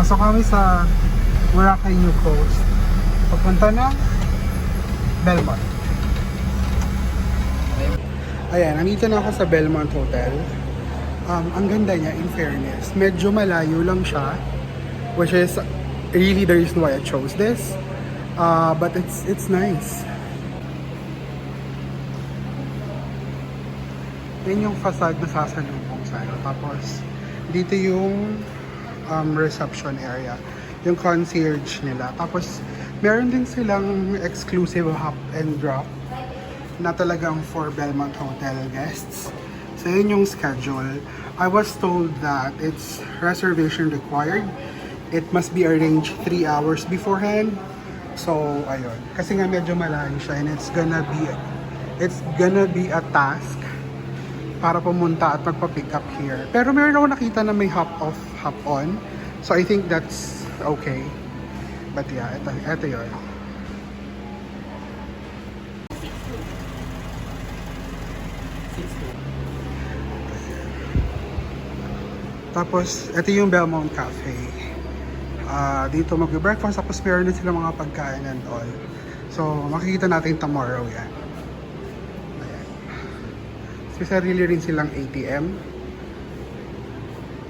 Pasok kami sa Boracay New Coast. Papunta na Belmont. Ayan, nandito na ako sa Belmont Hotel. Ang ganda niya, in fairness. Medyo malayo lang siya. Which is really the reason why I chose this. But it's nice. Yan yung facade na sasalubong sa'yo. Tapos, dito yung reception area. Yung concierge nila. Tapos, meron din silang exclusive hop and drop na talagang for Belmont Hotel guests. So, yun yung schedule. I was told that it's reservation required. It must be arranged 3 hours beforehand. So, ayun. Kasi nga medyo malayo siya and it's gonna be a task para pumunta at magpa-pick up here. Pero meron ako nakita na may hop off, hop on. So, I think that's okay. But yeah, ito yun. Tapos, ito yung Belmont Cafe. Dito mag-breakfast, tapos meron din sila mga pagkain and all. So, makikita natin tomorrow yan. Ayan. So, sarili rin silang ATM.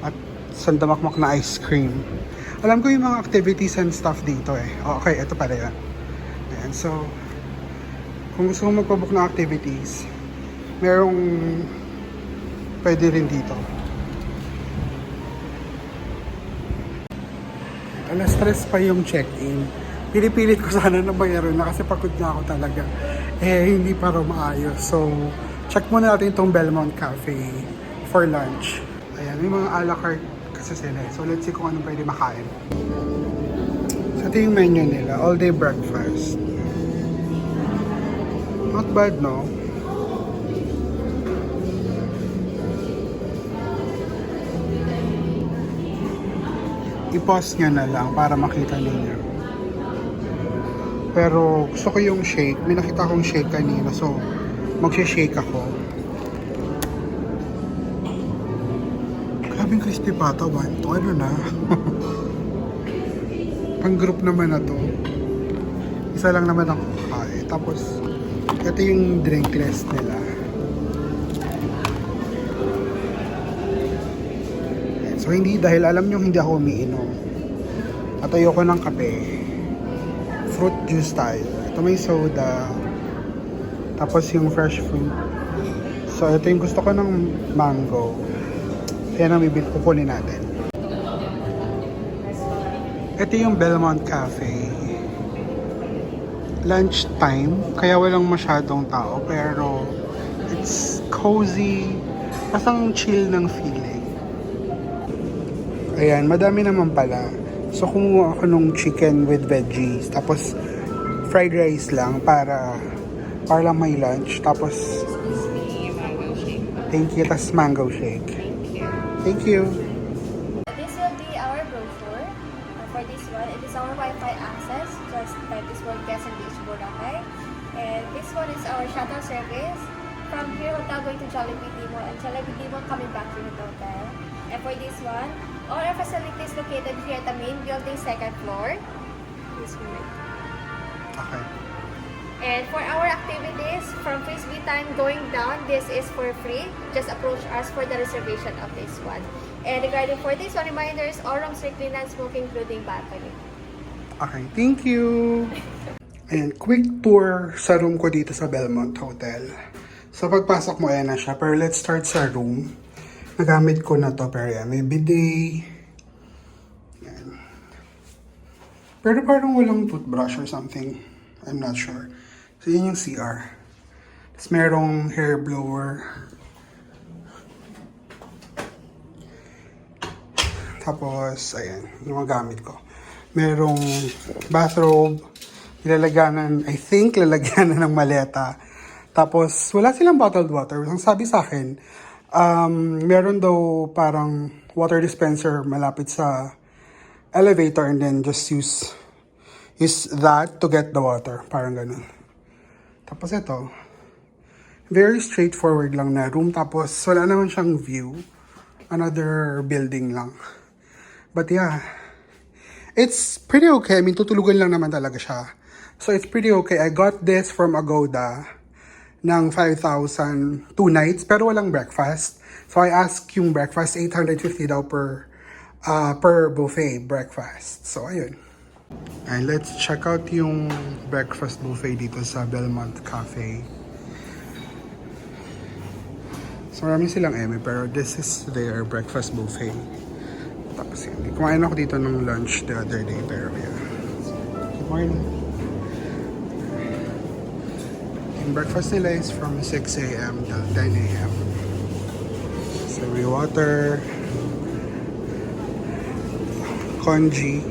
At sandamakmak na ice cream. Alam ko yung mga activities and stuff dito eh. Okay, ito pala yan. Ayan, so, kung gusto mo magpabook ng activities, merong pwede rin dito. Alas 3 pa yung check-in. Pinipilit ko sana na bayaran na kasi pagod na ako talaga. Hindi pa raw maayos. So, check muna natin itong Belmont Cafe for lunch. Ayan, may mga a la carte kasi sila. So, let's see kung anong pwede makain. So, ito yung menu nila. All day breakfast. Not bad, no? I-pause nyo na lang para makita ninyo. Pero gusto ko yung shake. May nakita akong shake kanina. So, magsha-shake ako. Grabing crispy pata. To ano na? Pang group naman na to. Isa lang naman ako kakain. Tapos, ito yung drink list nila. So, hindi, dahil alam nyo hindi ako umiinom. At ayoko ng kape. Fruit juice tayo. Ito may soda. Tapos yung fresh fruit. So, ito yung gusto ko ng mango. Kaya na kukunin natin. Ito yung Belmont Cafe. Lunch time. Kaya walang masyadong tao. Pero, it's cozy. Pasang chill ng feeling. Ayan, madami naman pala. So, kumuha ako nung chicken with veggies. Tapos, fried rice lang para lang may lunch. Tapos, thank you. Tapos, mango shake. Thank you. This will be our brochure for this one. It is our Wi-Fi access. Just type this one, guest and beach Boracay. And this one is our shuttle service. From here, hotel going to Jollibee Timor. And Jollibee Timor coming back to the hotel. And for this one, all our facilities located here at the main building, second floor. This one. Okay. And for our activities, from Frisbee time going down, this is for free. Just approach us for the reservation of this one. And regarding for this one, reminders, all rooms strictly non-smoking, including balcony. Okay, thank you. Ayan, quick tour sa room ko dito sa Belmont Hotel. So, pagpasok mo, ayan na siya. Pero let's start sa room. Nagamit ko na to, pero yan, may bidet. Yan. Pero parang walang toothbrush or something. I'm not sure. So, yun yung CR. Tapos merong hair blower. Tapos, ayan, yung mga gamit ko. Merong bathrobe. Lalagyanan, I think, lalagyanan ng maleta. Tapos, wala silang bottled water. Ang sabi sa akin, meron daw parang water dispenser malapit sa elevator and then just use that to get the water. Parang ganun. Tapos ito, very straightforward lang na room. Tapos wala naman siyang view. Another building lang. But yeah, It's pretty okay. I mean, tutulugan lang naman talaga siya. So, it's pretty okay. I got this from Agoda ng 5,000, 2 nights, pero walang breakfast. So, I asked yung breakfast, 850 daw per buffet breakfast. So, ayun. And let's check out yung breakfast buffet dito sa Belmont Cafe. So, marami silang pero this is their breakfast buffet. Tapos yun. Kumain ako dito ng lunch the other day, pero yeah. Good morning. Yung breakfast nila is from 6 a.m. till 10 a.m. Savory water, congee,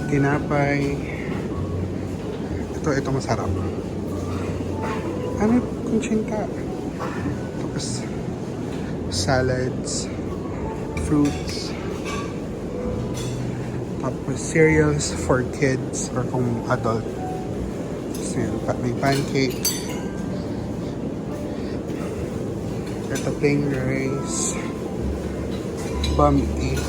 tinapay. Ito masarap. Ano kunchinta? Tapos salads, fruits, tapos cereals for kids or kung adult. So, yun, may pancake. Ito plain rice, bami,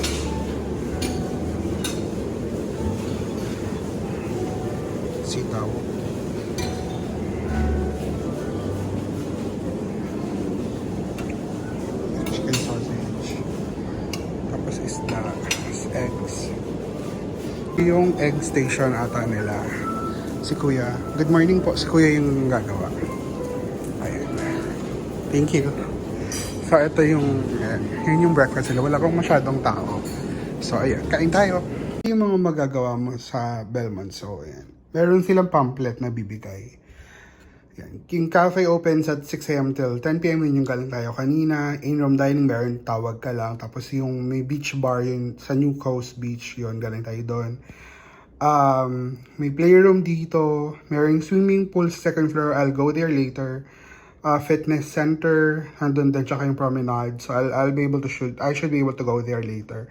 sitaw. Chicken sausage. Tapos isda, eggs. Yung egg station ata nila. Si Kuya. Good morning po. Si Kuya yung gagawa. Ayun. Thank you. So, ito yun yung breakfast nila. Wala pang masyadong tao. So, ayan. Kain tayo. Yung mga magagawa mo sa Belmont. So, ayan. Meron silang pamphlet na bibigay. Yan. Yung cafe opens at 6 a.m. till 10 p.m. Yun yung galing tayo kanina. In-room dining, meron tawag ka lang. Tapos yung may beach bar yun sa New Coast Beach, yun galing tayo doon. May playroom dito. Meron swimming pool sa second floor. I'll go there later. Fitness center, nandun din, tsaka yung promenade. So I'll be able to I should be able to go there later.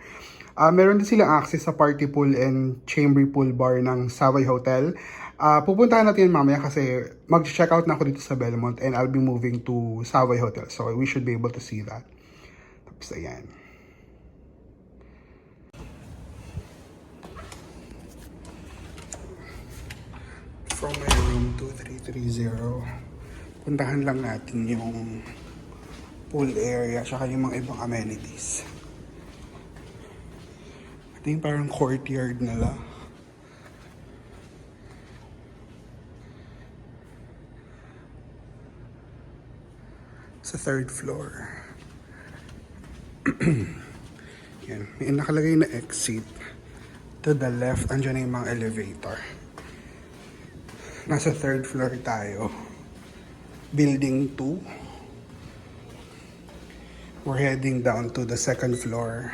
Meron din silang access sa party pool and chamber pool bar ng Savoy Hotel. Pupuntahan natin yun mamaya kasi mag-check out na ako dito sa Belmont and I'll be moving to Savoy Hotel. So we should be able to see that. Tapos ayan. From my room 2330, puntahan lang natin yung pool area tsaka yung mga ibang amenities. Ito yung parang courtyard nila. Sa third floor. Yan. May nakalagay na exit. To the left, andyan na yung mga elevator. Nasa third floor tayo. Building 2. We're heading down to the second floor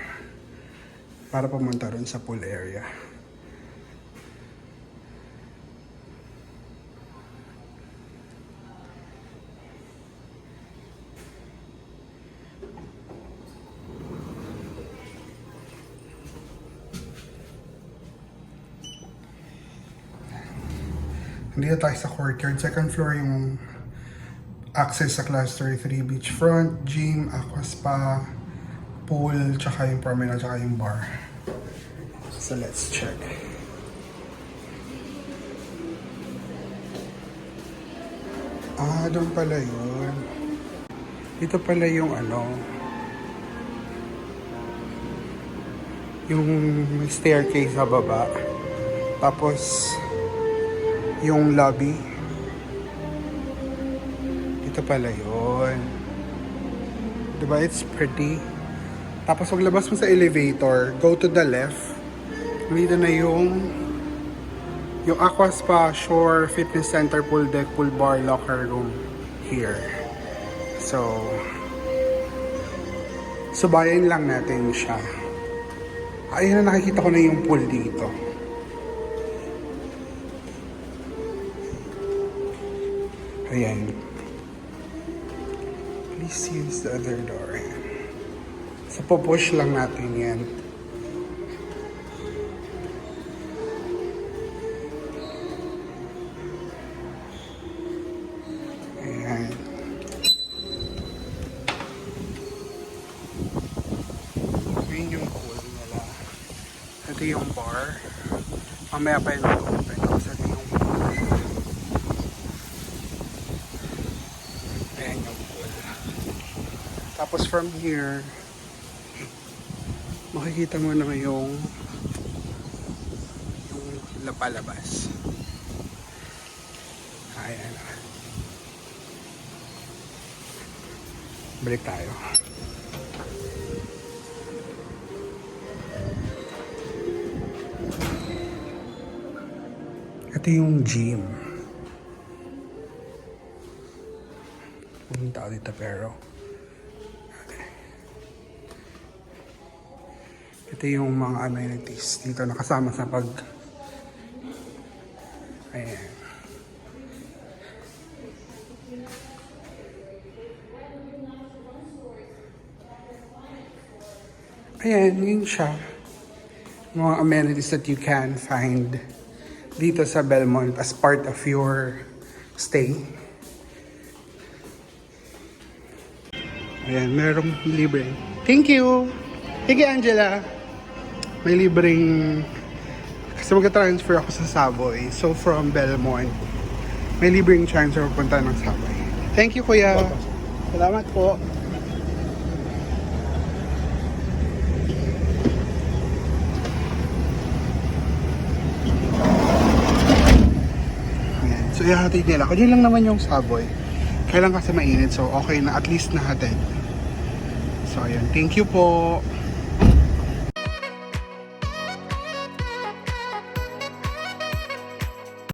para pumunta ron sa pool area. Dito tayo sa courtyard. Second floor yung access sa Cluster 3 beachfront, gym, aqua spa, pool, tsaka yung promenade, tsaka yung bar. So let's check. Doon pala yun. Dito pala yung yung staircase sa baba. Tapos yung lobby. Dito pala yun. Diba? It's pretty. Tapos paglabas mo sa elevator, go to the left. Dito na yung aqua spa, shore, fitness center, pool deck, pool bar, locker room here. So, subayan lang natin siya. Ayun na, nakikita ko na yung pool dito. Ayan. Please use the other door. Ayan. So, pupush lang natin yan. Ayan. Ito yung bar. Mamaya pa yung open kasi ito yung pool. Ayan yung pool. Tapos from here, makikita mo na yung lapalabas. Ayan. Balik tayo. Ito yung gym. Pumunta ako dito pero ito yung mga amenities dito nakasama sa pag ayan. Ayan, yun siya. Mga amenities that you can find dito sa Belmont as part of your stay. Ayan, merong libre. Thank you! Thank you, Angela! May libreng... Kasi magka-transfer ako sa Savoy. So, from Belmont, may libreng transfer pupunta ng Savoy. Thank you, Kuya! Salamat po! Ayan. So, ihatid nila. Kanya lang naman yung Savoy. Kailan kasi mainit. So, okay na. At least nahatid. So, ayun. Thank you po!